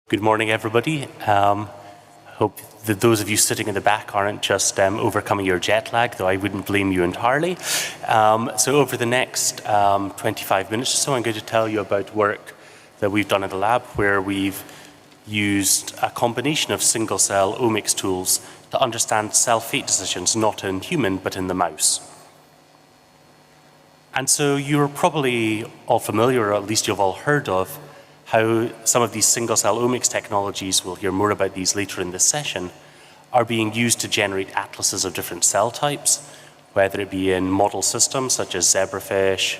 Good morning, everybody. Hope that those of you sitting in the back aren't just overcoming your jet lag, though I wouldn't blame you entirely. So over the next 25 minutes or so, I'm going to tell you about work that we've done in the lab where we've used a combination of single-cell omics tools to understand cell fate decisions, not in human, but in the mouse. And so you're probably all familiar, or at least you've all heard of, how some of these single-cell omics technologies, we'll hear more about these later in this session, are being used to generate atlases of different cell types, whether it be in model systems such as zebrafish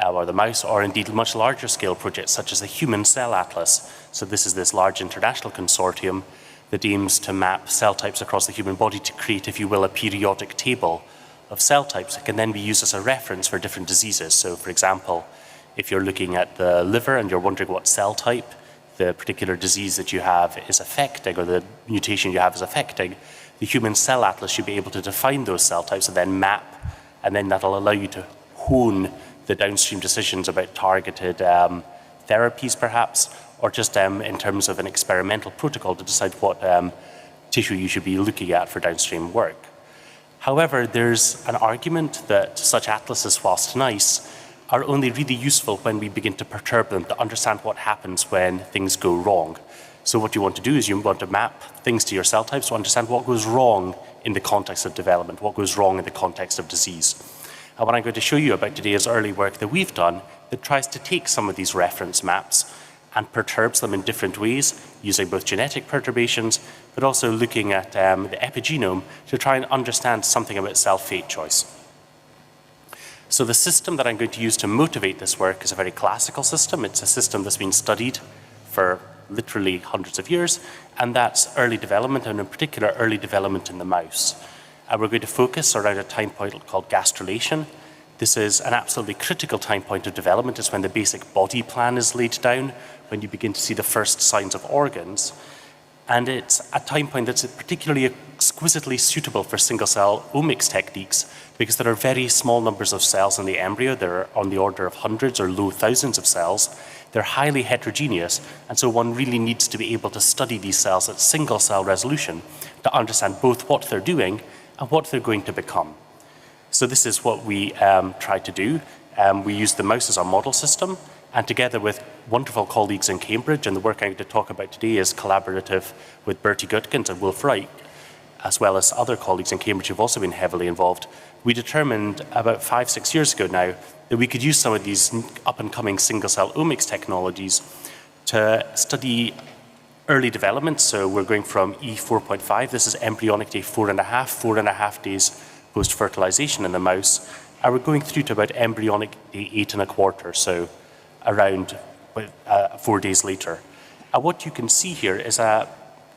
or the mouse, or indeed much larger scale projects such as the human cell atlas. So this large international consortium that aims to map cell types across the human body to create, if you will, a periodic table of cell types that can then be used as a reference for different diseases. So for example, if you're looking at the liver and you're wondering what cell type the particular disease that you have is affecting, or the mutation you have is affecting, the human cell atlas should be able to define those cell types and then map, and then that'll allow you to hone the downstream decisions about targeted therapies perhaps, or just in terms of an experimental protocol to decide what tissue you should be looking at for downstream work. However, there's an argument that such atlases, whilst nice, are only really useful when we begin to perturb them, to understand what happens when things go wrong. So what you want to do is you want to map things to your cell types to understand what goes wrong in the context of development, what goes wrong in the context of disease. And what I'm going to show you about today is early work that we've done that tries to take some of these reference maps and perturbs them in different ways, using both genetic perturbations, but also looking at the epigenome to try and understand something about cell fate choice. So the system that I'm going to use to motivate this work is a very classical system. It's a system that's been studied for literally hundreds of years, and that's early development, and in particular early development in the mouse. And we're going to focus around a time point called gastrulation. This is an absolutely critical time point of development. It's when the basic body plan is laid down, when you begin to see the first signs of organs. And it's a time point that's particularly exquisitely suitable for single-cell omics techniques because there are very small numbers of cells in the embryo. They're on the order of hundreds or low thousands of cells. They're highly heterogeneous, and so one really needs to be able to study these cells at single-cell resolution to understand both what they're doing and what they're going to become. So this is what we try to do. We use the mouse as our model system, and together with wonderful colleagues in Cambridge, and the work I'm going to talk about today is collaborative with Bertie Gutkins and Wolf Reich, as well as other colleagues in Cambridge who've also been heavily involved. We determined about 5-6 years ago now that we could use some of these up-and-coming single-cell omics technologies to study early development. So we're going from E4.5, this is embryonic day 4.5 days post-fertilization in the mouse, and we're going through to about embryonic day 8.25, so around 4 days later. And what you can see here is,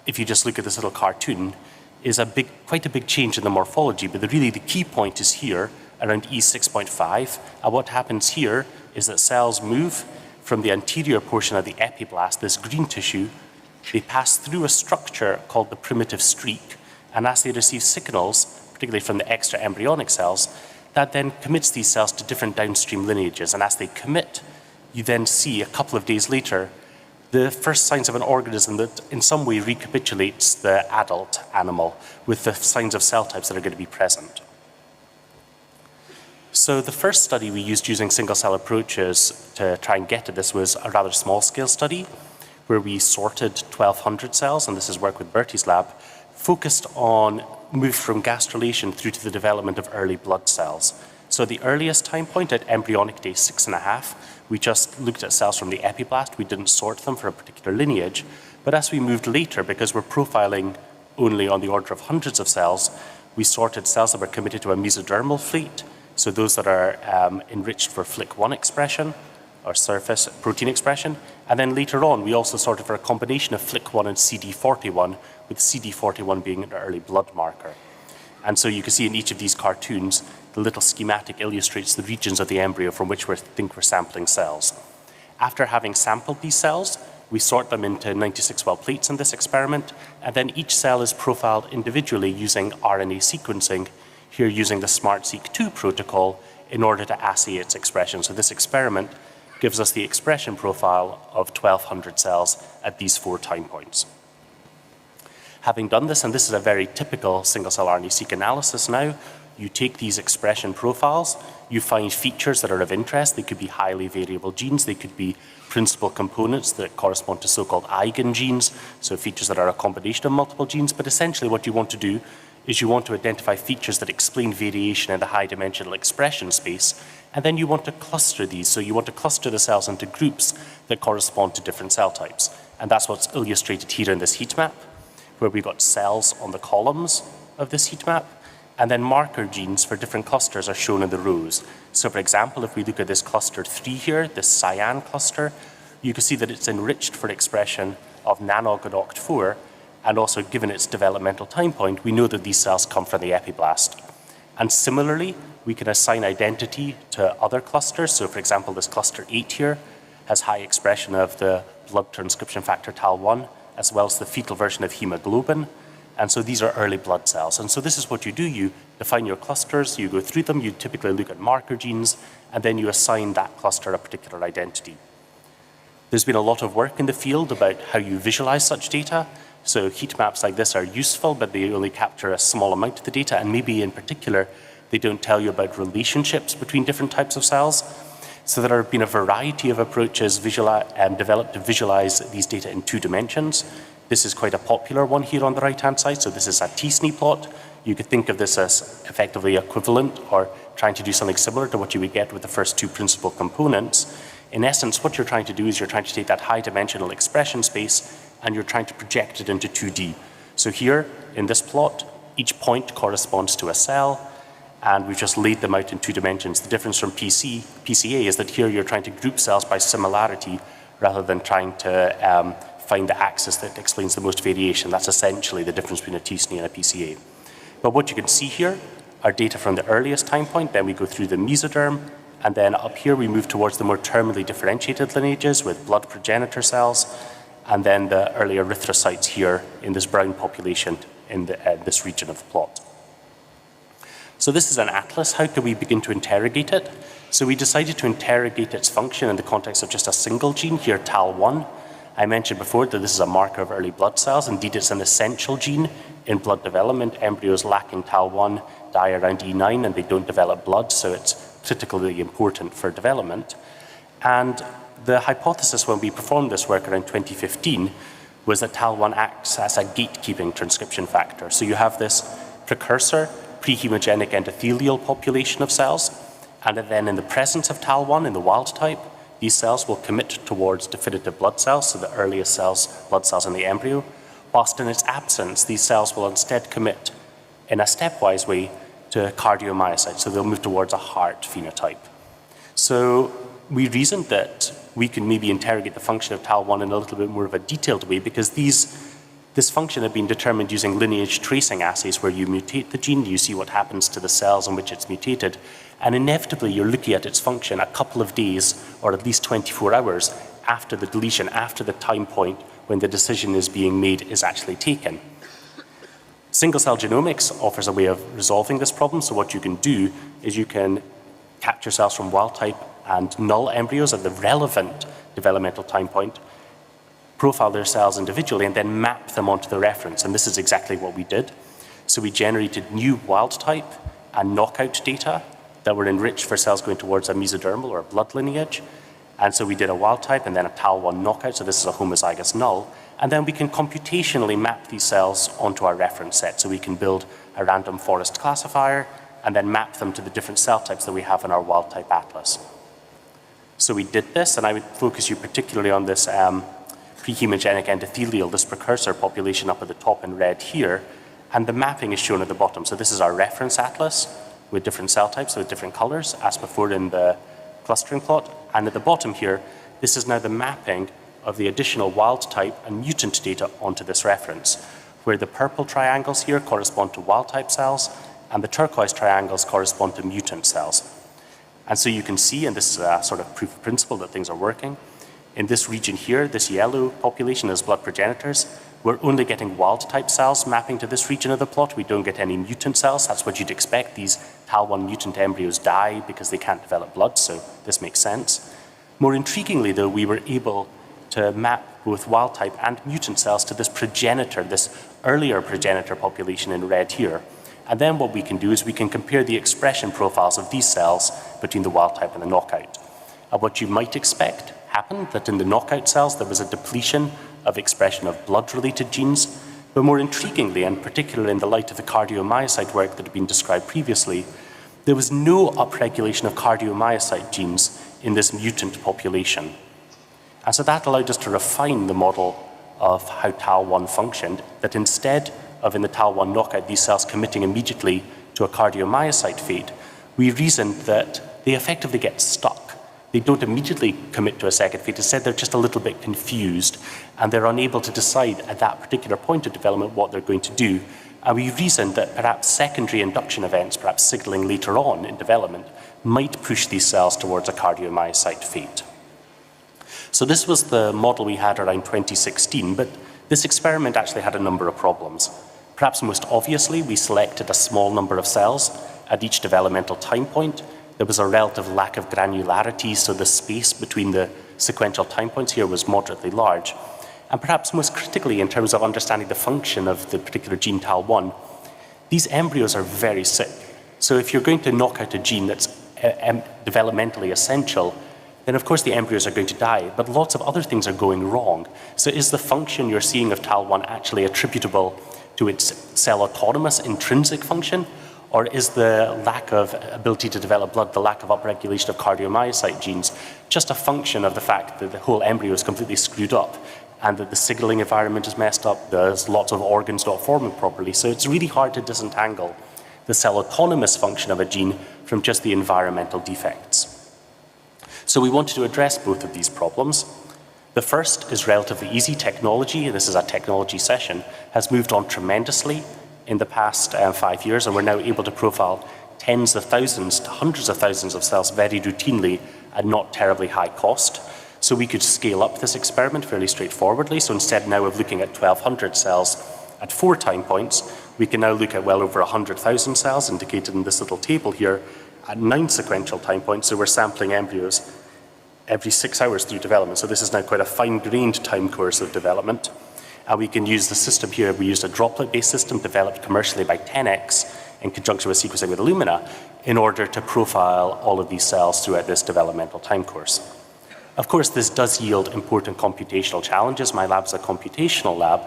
if you just look at this little cartoon, is quite a big change in the morphology, but really the key point is here around E6.5, and what happens here is that cells move from the anterior portion of the epiblast, this green tissue, they pass through a structure called the primitive streak, and as they receive signals, particularly from the extra embryonic cells, that then commits these cells to different downstream lineages, and as they commit, you then see a couple of days later the first signs of an organism that in some way recapitulates the adult animal with the signs of cell types that are going to be present. So the first study we used using single-cell approaches to try and get at this was a rather small-scale study where we sorted 1,200 cells, and this is work with Bertie's lab, focused on moved from gastrulation through to the development of early blood cells. So the earliest time point at embryonic day 6.5, we just looked at cells from the epiblast. We didn't sort them for a particular lineage. But as we moved later, because we're profiling only on the order of hundreds of cells, we sorted cells that were committed to a mesodermal fleet, so those that are enriched for FLIC1 expression, or surface protein expression. And then later on, we also sorted for a combination of FLIC1 and CD41, with CD41 being an early blood marker. And so you can see in each of these cartoons, the little schematic illustrates the regions of the embryo from which we think we're sampling cells. After having sampled these cells, we sort them into 96-well plates in this experiment, and then each cell is profiled individually using RNA sequencing, here using the SMART-seq2 protocol in order to assay its expression. So this experiment gives us the expression profile of 1,200 cells at these 4 time points. Having done this, and this is a very typical single-cell RNA-seq analysis now, you take these expression profiles, you find features that are of interest. They could be highly variable genes, they could be principal components that correspond to so-called eigengenes, so features that are a combination of multiple genes. But essentially what you want to do is you want to identify features that explain variation in the high-dimensional expression space, and then you want to cluster these. So you want to cluster the cells into groups that correspond to different cell types. And that's what's illustrated here in this heat map, where we've got cells on the columns of this heat map, and then marker genes for different clusters are shown in the rows. So for example, if we look at this cluster 3 here, this cyan cluster, you can see that it's enriched for expression of nanogodoct4, and also given its developmental time point, we know that these cells come from the epiblast. And similarly, we can assign identity to other clusters. So for example, this cluster 8 here has high expression of the blood transcription factor TAL1, as well as the fetal version of hemoglobin. And so these are early blood cells. And so this is what you do. You define your clusters, you go through them, you typically look at marker genes, and then you assign that cluster a particular identity. There's been a lot of work in the field about how you visualize such data. So heat maps like this are useful, but they only capture a small amount of the data, and maybe in particular, they don't tell you about relationships between different types of cells. So there have been a variety of approaches developed to visualize these data in 2 dimensions. This is quite a popular one here on the right-hand side. So this is a t-SNE plot. You could think of this as effectively equivalent or trying to do something similar to what you would get with the first 2 principal components. In essence, what you're trying to do is you're trying to take that high-dimensional expression space and you're trying to project it into 2D. So here in this plot, each point corresponds to a cell, and we've just laid them out in 2 dimensions. The difference from PCA is that here you're trying to group cells by similarity rather than trying to find the axis that explains the most variation. That's essentially the difference between a t-SNE and a PCA. But what you can see here are data from the earliest time point, then we go through the mesoderm, and then up here we move towards the more terminally differentiated lineages with blood progenitor cells, and then the early erythrocytes here in this brown population in this region of the plot. So this is an atlas. How can we begin to interrogate it? So we decided to interrogate its function in the context of just a single gene here, TAL1. I mentioned before that this is a marker of early blood cells. Indeed, it's an essential gene in blood development. Embryos lacking TAL1 die around E9 and they don't develop blood, so it's critically important for development. And the hypothesis when we performed this work around 2015 was that TAL1 acts as a gatekeeping transcription factor. So you have this precursor, prehemogenic endothelial population of cells, and then in the presence of TAL1 in the wild type, these cells will commit towards definitive blood cells, so the earliest cells, blood cells in the embryo, whilst in its absence, these cells will instead commit in a stepwise way to cardiomyocytes, so they'll move towards a heart phenotype. So we reasoned that we can maybe interrogate the function of TAL1 in a little bit more of a detailed way, because this function had been determined using lineage tracing assays where you mutate the gene, you see what happens to the cells in which it's mutated, and inevitably you're looking at its function a couple of days or at least 24 hours after the deletion, after the time point when the decision is being made is actually taken. Single-cell genomics offers a way of resolving this problem. So what you can do is you can capture cells from wild type and null embryos at the relevant developmental time point, profile their cells individually, and then map them onto the reference. And this is exactly what we did. So we generated new wild type and knockout data that were enriched for cells going towards a mesodermal or a blood lineage. And so we did a wild type and then a TAL1 knockout, so this is a homozygous null. And then we can computationally map these cells onto our reference set. So we can build a random forest classifier and then map them to the different cell types that we have in our wild type atlas. So we did this, and I would focus you particularly on this prehemogenic endothelial, this precursor population up at the top in red here, and the mapping is shown at the bottom. So this is our reference atlas with different cell types with different colors, as before in the clustering plot. And at the bottom here, this is now the mapping of the additional wild type and mutant data onto this reference, where the purple triangles here correspond to wild type cells, and the turquoise triangles correspond to mutant cells. And so you can see, and this is a sort of proof of principle that things are working, in this region here, this yellow population is blood progenitors. We're only getting wild type cells mapping to this region of the plot. We don't get any mutant cells. That's what you'd expect. These TAL1 mutant embryos die because they can't develop blood, so this makes sense. More intriguingly, though, we were able to map both wild type and mutant cells to this progenitor, this earlier progenitor population in red here. And then what we can do is we can compare the expression profiles of these cells between the wild type and the knockout. And what you might expect happened, that in the knockout cells there was a depletion of expression of blood-related genes, but more intriguingly, and particularly in the light of the cardiomyocyte work that had been described previously, there was no upregulation of cardiomyocyte genes in this mutant population. And so that allowed us to refine the model of how TAL1 functioned, that instead of in the TAL1 knockout these cells committing immediately to a cardiomyocyte fate, we reasoned that they effectively get stuck. They don't immediately commit to a second fate. Instead, they're just a little bit confused, and they're unable to decide at that particular point of development what they're going to do. And we reasoned that perhaps secondary induction events, perhaps signaling later on in development, might push these cells towards a cardiomyocyte fate. So this was the model we had around 2016, but this experiment actually had a number of problems. Perhaps most obviously, we selected a small number of cells at each developmental time point. There was a relative lack of granularity, so the space between the sequential time points here was moderately large. And perhaps most critically, in terms of understanding the function of the particular gene TAL1, these embryos are very sick. So if you're going to knock out a gene that's developmentally essential, then of course the embryos are going to die, but lots of other things are going wrong. So is the function you're seeing of TAL1 actually attributable to its cell autonomous intrinsic function, or is the lack of ability to develop blood, the lack of upregulation of cardiomyocyte genes, just a function of the fact that the whole embryo is completely screwed up and that the signaling environment is messed up, there's lots of organs not forming properly, so it's really hard to disentangle the cell autonomous function of a gene from just the environmental defects. So we wanted to address both of these problems. The first is relatively easy. Technology, this is a technology session, has moved on tremendously in the past 5 years, and we're now able to profile tens of thousands to hundreds of thousands of cells very routinely at not terribly high cost. So we could scale up this experiment fairly straightforwardly. So instead now of looking at 1,200 cells at 4 time points, we can now look at well over 100,000 cells indicated in this little table here at 9 sequential time points. So we're sampling embryos every 6 hours through development. So this is now quite a fine-grained time course of development. And we can use the system here. We used a droplet-based system developed commercially by 10x in conjunction with sequencing with Illumina in order to profile all of these cells throughout this developmental time course. Of course, this does yield important computational challenges. My lab's a computational lab,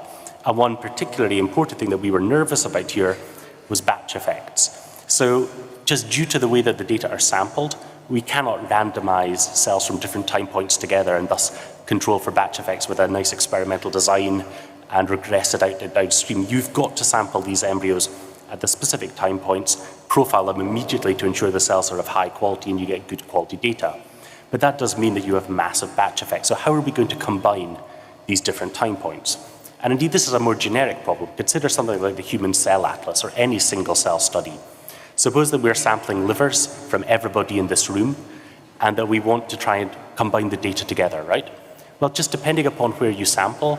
and one particularly important thing that we were nervous about here was batch effects. So just due to the way that the data are sampled, we cannot randomize cells from different time points together and thus control for batch effects with a nice experimental design and regress it out downstream. You've got to sample these embryos at the specific time points, profile them immediately to ensure the cells are of high quality and you get good quality data. But that does mean that you have massive batch effects. So how are we going to combine these different time points? And indeed, this is a more generic problem. Consider something like the human cell atlas or any single cell study. Suppose that we're sampling livers from everybody in this room and that we want to try and combine the data together, right? Well, just depending upon where you sample,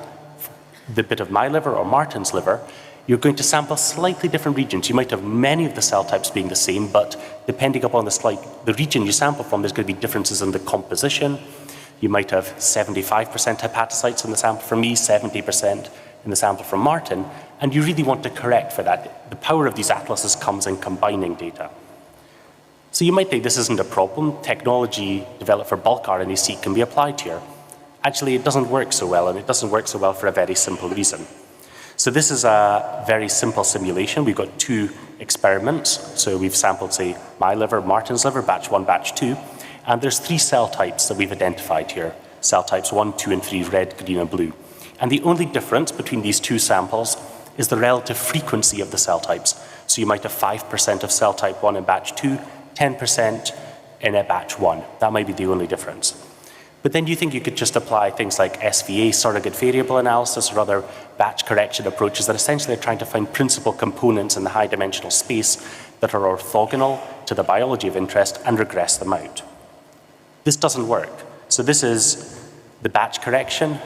the bit of my liver or Martin's liver, you're going to sample slightly different regions. You might have many of the cell types being the same, but depending upon the region you sample from, there's going to be differences in the composition. You might have 75% hepatocytes in the sample from me, 70% in the sample from Martin, and you really want to correct for that. The power of these atlases comes in combining data. So you might think this isn't a problem. Technology developed for bulk RNA-seq can be applied here. Actually, it doesn't work so well, and it doesn't work so well for a very simple reason. So this is a very simple simulation. We've got 2 experiments. So we've sampled, say, my liver, Martin's liver, batch 1, batch 2, and there's 3 cell types that we've identified here. Cell types 1, 2, and 3, red, green, and blue. And the only difference between these 2 samples is the relative frequency of the cell types. So you might have 5% of cell type 1 in batch 2, 10% in a batch 1. That might be the only difference. But then you think you could just apply things like SVA, surrogate variable analysis, or other batch correction approaches that essentially are trying to find principal components in the high dimensional space that are orthogonal to the biology of interest and regress them out. This doesn't work. So this is the batch correction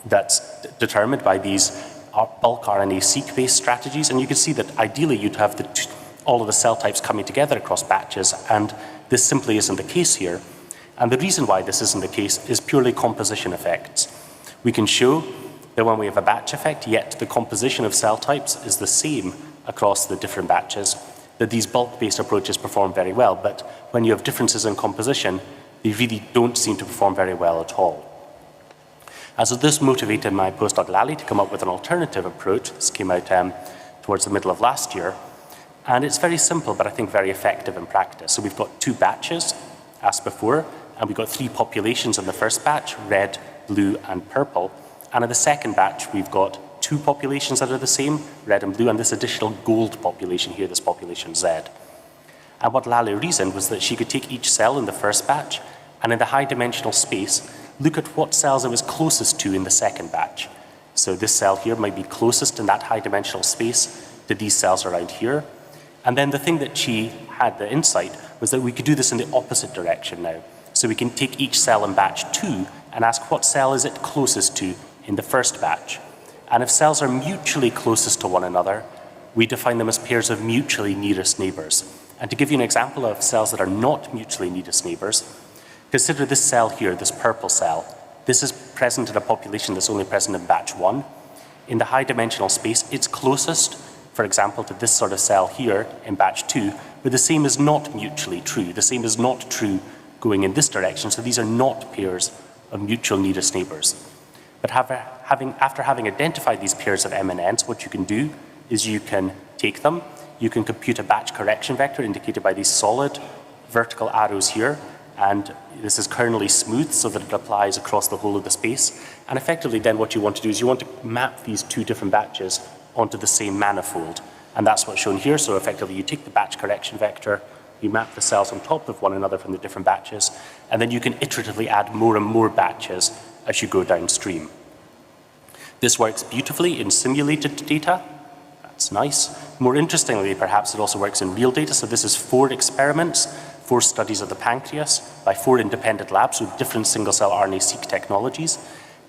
that's determined by these bulk RNA-seq based strategies, and you can see that ideally you'd have all of the cell types coming together across batches, and this simply isn't the case here. And the reason why this isn't the case is purely composition effects. We can show that when we have a batch effect, yet the composition of cell types is the same across the different batches, that these bulk-based approaches perform very well. But when you have differences in composition, they really don't seem to perform very well at all. And so this motivated my postdoc Lally to come up with an alternative approach. This came out towards the middle of last year. And it's very simple, but I think very effective in practice. So we've got 2 batches, as before, and we've got 3 populations in the first batch, red, blue, and purple. And in the second batch, we've got 2 populations that are the same, red and blue, and this additional gold population here, this population Z. And what Lally reasoned was that she could take each cell in the first batch, and in the high-dimensional space, look at what cells it was closest to in the second batch. So this cell here might be closest in that high-dimensional space to these cells around here. And then the thing that she had the insight was that we could do this in the opposite direction now. So we can take each cell in batch 2 and ask what cell is it closest to in the first batch. And if cells are mutually closest to one another, we define them as pairs of mutually nearest neighbors. And to give you an example of cells that are not mutually nearest neighbors, consider this cell here, this purple cell. This is present in a population that's only present in batch 1. In the high-dimensional space, it's closest, for example, to this sort of cell here in batch 2, but the same is not mutually true. The same is not true going in this direction, so these are not pairs of mutual nearest neighbors. But after having identified these pairs of MNNs, what you can do is you can take them, you can compute a batch correction vector indicated by these solid vertical arrows here, and this is kernelly smooth so that it applies across the whole of the space. And effectively then what you want to do is you want to map these 2 different batches onto the same manifold. And that's what's shown here. So effectively you take the batch correction vector, you map the cells on top of one another from the different batches, and then you can iteratively add more and more batches as you go downstream. This works beautifully in simulated data. That's nice. More interestingly, perhaps, it also works in real data. So this is 4 experiments, 4 studies of the pancreas by 4 independent labs with different single-cell RNA-seq technologies.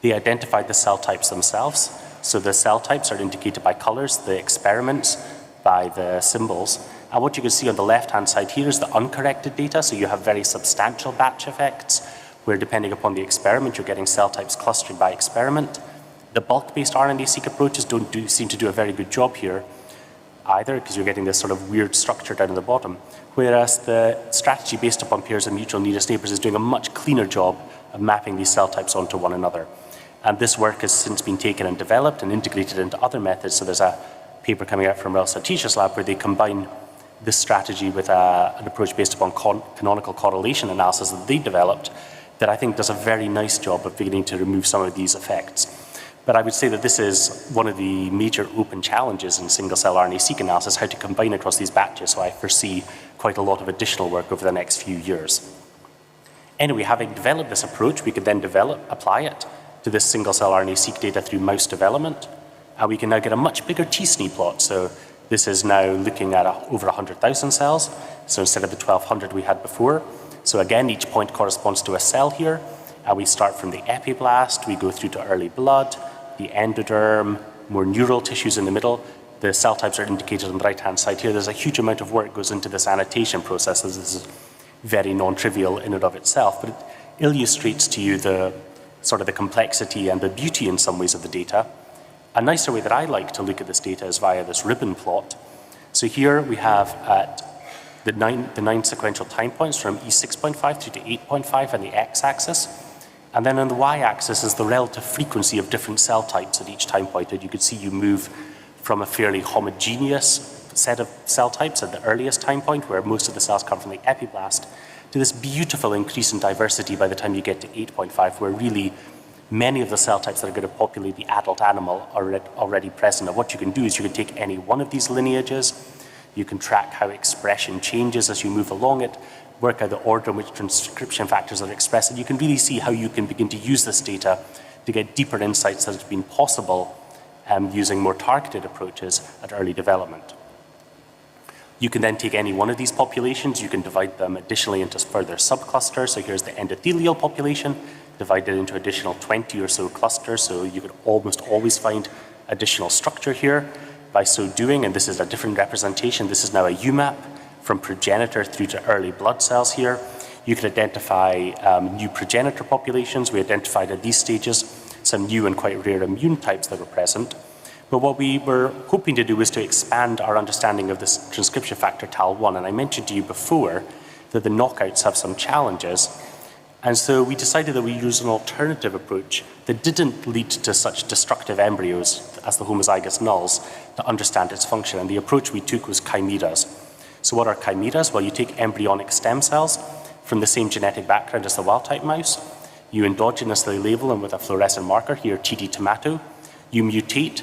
They identified the cell types themselves. So the cell types are indicated by colors, the experiments by the symbols. And what you can see on the left-hand side here is the uncorrected data. So you have very substantial batch effects, where depending upon the experiment, you're getting cell types clustered by experiment. The bulk-based RNA-seq approaches don't seem to do a very good job here either, because you're getting this sort of weird structure down at the bottom, whereas the strategy based upon pairs of mutual nearest neighbors is doing a much cleaner job of mapping these cell types onto one another. And this work has since been taken and developed and integrated into other methods. So there's a paper coming out from Ralph Satish's lab where they combine this strategy with an approach based upon canonical correlation analysis that they developed that I think does a very nice job of beginning to remove some of these effects. But I would say that this is one of the major open challenges in single-cell RNA-seq analysis, how to combine across these batches. So I foresee quite a lot of additional work over the next few years. Anyway, having developed this approach, we could then apply it to this single-cell RNA-seq data through mouse development. And we can now get a much bigger t-SNE plot. So this is now looking at over 100,000 cells. So instead of the 1,200 we had before. So again, each point corresponds to a cell here. And we start from the epiblast, we go through to early blood, the endoderm, more neural tissues in the middle. The cell types are indicated on the right-hand side here. There's a huge amount of work goes into this annotation process. This is very non-trivial in and of itself, but it illustrates to you the sort of the complexity and the beauty in some ways of the data. A nicer way that I like to look at this data is via this ribbon plot. So here we have at the nine sequential time points from E6.5 through to 8.5 on the x-axis. And then on the y-axis is the relative frequency of different cell types at each time point. And you can see you move from a fairly homogeneous set of cell types at the earliest time point, where most of the cells come from the epiblast, to this beautiful increase in diversity by the time you get to 8.5, where really many of the cell types that are going to populate the adult animal are already present. And what you can do is you can take any one of these lineages, you can track how expression changes as you move along it, work out the order in which transcription factors are expressed, and you can really see how you can begin to use this data to get deeper insights that have been possible using more targeted approaches at early development. You can then take any one of these populations, you can divide them additionally into further subclusters. So here's the endothelial population, divided into additional 20 or so clusters, so you could almost always find additional structure here. By so doing, and this is a different representation, this is now a UMAP from progenitor through to early blood cells here. You can identify new progenitor populations. We identified at these stages some new and quite rare immune types that were present. But what we were hoping to do was to expand our understanding of this transcription factor TAL1. And I mentioned to you before that the knockouts have some challenges. And so we decided that we use an alternative approach that didn't lead to such destructive embryos as the homozygous nulls to understand its function. And the approach we took was chimeras. So what are chimeras? Well, you take embryonic stem cells from the same genetic background as the wild-type mouse. You endogenously label them with a fluorescent marker, here TD tomato. You mutate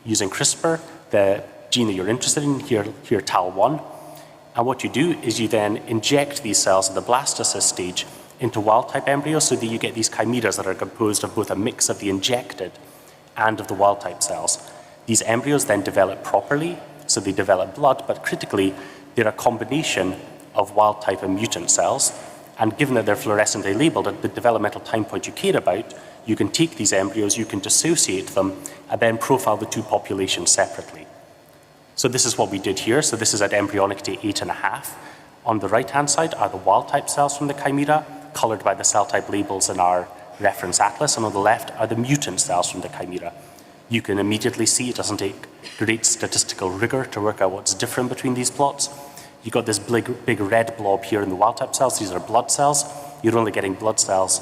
using CRISPR, the gene that you're interested in, here TAL1. And what you do is you then inject these cells at the blastocyst stage into wild-type embryos so that you get these chimeras that are composed of both a mix of the injected and of the wild-type cells. These embryos then develop properly, so they develop blood, but critically, they're a combination of wild-type and mutant cells. And given that they're fluorescently labeled at the developmental time point you care about, you can take these embryos, you can dissociate them, and then profile the two populations separately. So this is what we did here. So this is at embryonic day 8.5. On the right-hand side are the wild-type cells from the chimera, colored by the cell type labels in our reference atlas, and on the left are the mutant cells from the chimera. You can immediately see it doesn't take great statistical rigor to work out what's different between these plots. You've got this big red blob here in the wild-type cells. These are blood cells. You're only getting blood cells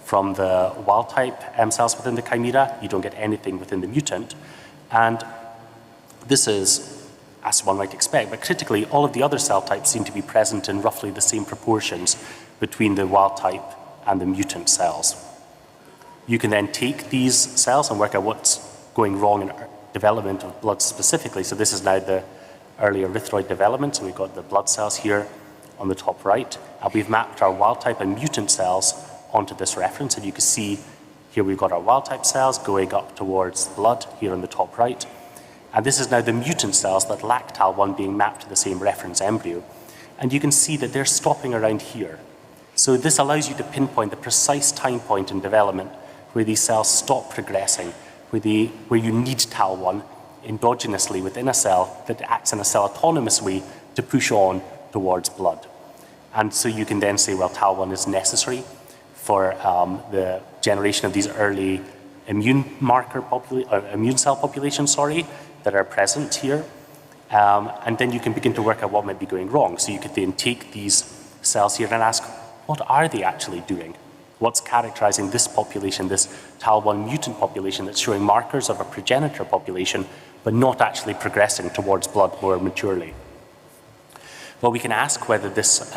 from the wild-type cells within the chimera. You don't get anything within the mutant. And this is, as one might expect, but critically, all of the other cell types seem to be present in roughly the same proportions between the wild-type and the mutant cells. You can then take these cells and work out what's going wrong in development of blood specifically. So this is now the early erythroid development. So we've got the blood cells here on the top right. And we've mapped our wild-type and mutant cells onto this reference. And you can see here we've got our wild-type cells going up towards blood here on the top right. And this is now the mutant cells that lack TAL1 being mapped to the same reference embryo. And you can see that they're stopping around here. So this allows you to pinpoint the precise time point in development where these cells stop progressing, where you need TAL1 endogenously within a cell that acts in a cell-autonomous way to push on towards blood. And so you can then say, well, TAL1 is necessary for the generation of these early immune cell populations, that are present here. And then you can begin to work out what might be going wrong. So you could then take these cells here and ask, what are they actually doing? What's characterizing this population, this TAL1 mutant population that's showing markers of a progenitor population, but not actually progressing towards blood more maturely? Well, we can ask whether this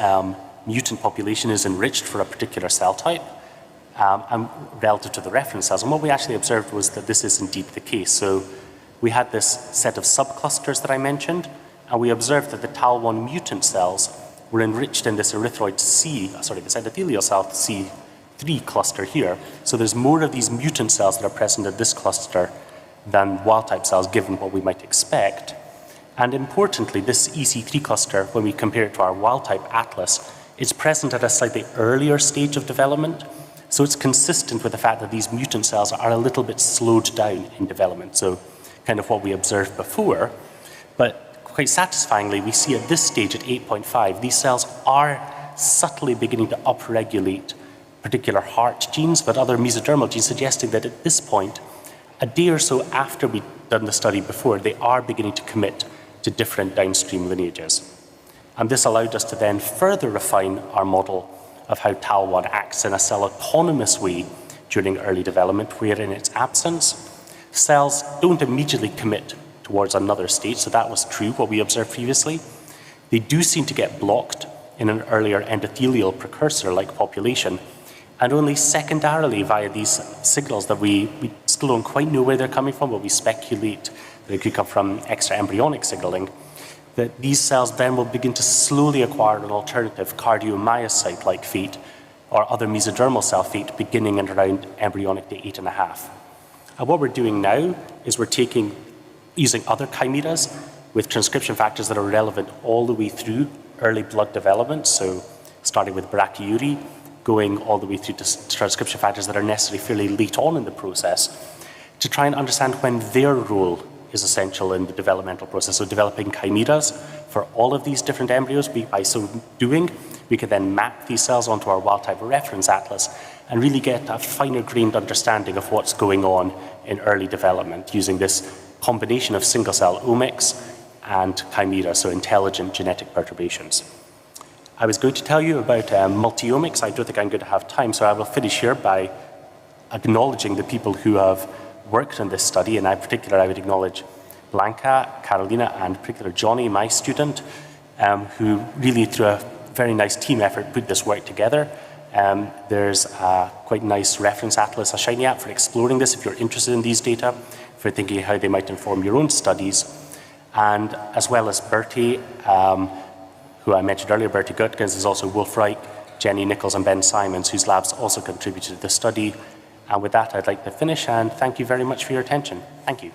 mutant population is enriched for a particular cell type and relative to the reference cells. And what we actually observed was that this is indeed the case. So we had this set of subclusters that I mentioned, and we observed that the TAL1 mutant cells were enriched in this erythroid this endothelial cell C3 cluster here. So there's more of these mutant cells that are present in this cluster than wild-type cells, given what we might expect. And importantly, this EC3 cluster, when we compare it to our wild-type atlas, is present at a slightly earlier stage of development. So it's consistent with the fact that these mutant cells are a little bit slowed down in development. So kind of what we observed before. But quite satisfyingly, we see at this stage at 8.5, these cells are subtly beginning to upregulate particular heart genes, but other mesodermal genes, suggesting that at this point, a day or so after we'd done the study before, they are beginning to commit to different downstream lineages. And this allowed us to then further refine our model of how TAL1 acts in a cell-autonomous way during early development, where in its absence, cells don't immediately commit towards another stage. So that was true, what we observed previously. They do seem to get blocked in an earlier endothelial precursor-like population, and only secondarily via these signals that we still don't quite know where they're coming from, but we speculate that it could come from extra-embryonic signaling, that these cells then will begin to slowly acquire an alternative cardiomyocyte-like fate or other mesodermal cell fate beginning at around embryonic day 8.5. And what we're doing now is we're using other chimeras with transcription factors that are relevant all the way through early blood development, so starting with brachyury, going all the way through to transcription factors that are necessary fairly late on in the process, to try and understand when their role is essential in the developmental process. So developing chimeras for all of these different embryos, by so doing, we could then map these cells onto our wild-type reference atlas and really get a finer-grained understanding of what's going on in early development using this combination of single-cell omics and chimera, so intelligent genetic perturbations. I was going to tell you about multi-omics. I don't think I'm going to have time, so I will finish here by acknowledging the people who have worked on this study, and in particular I would acknowledge Blanca, Carolina, and in particular Johnny, my student, who really through a very nice team effort put this work together. There's a quite nice reference atlas, a Shiny app for exploring this if you're interested in these data, for thinking how they might inform your own studies. And as well as Bertie, who I mentioned earlier, Bertie Gutkins, is also Wolf Reich, Jenny Nichols, and Ben Simons, whose labs also contributed to the study. And with that, I'd like to finish and thank you very much for your attention. Thank you.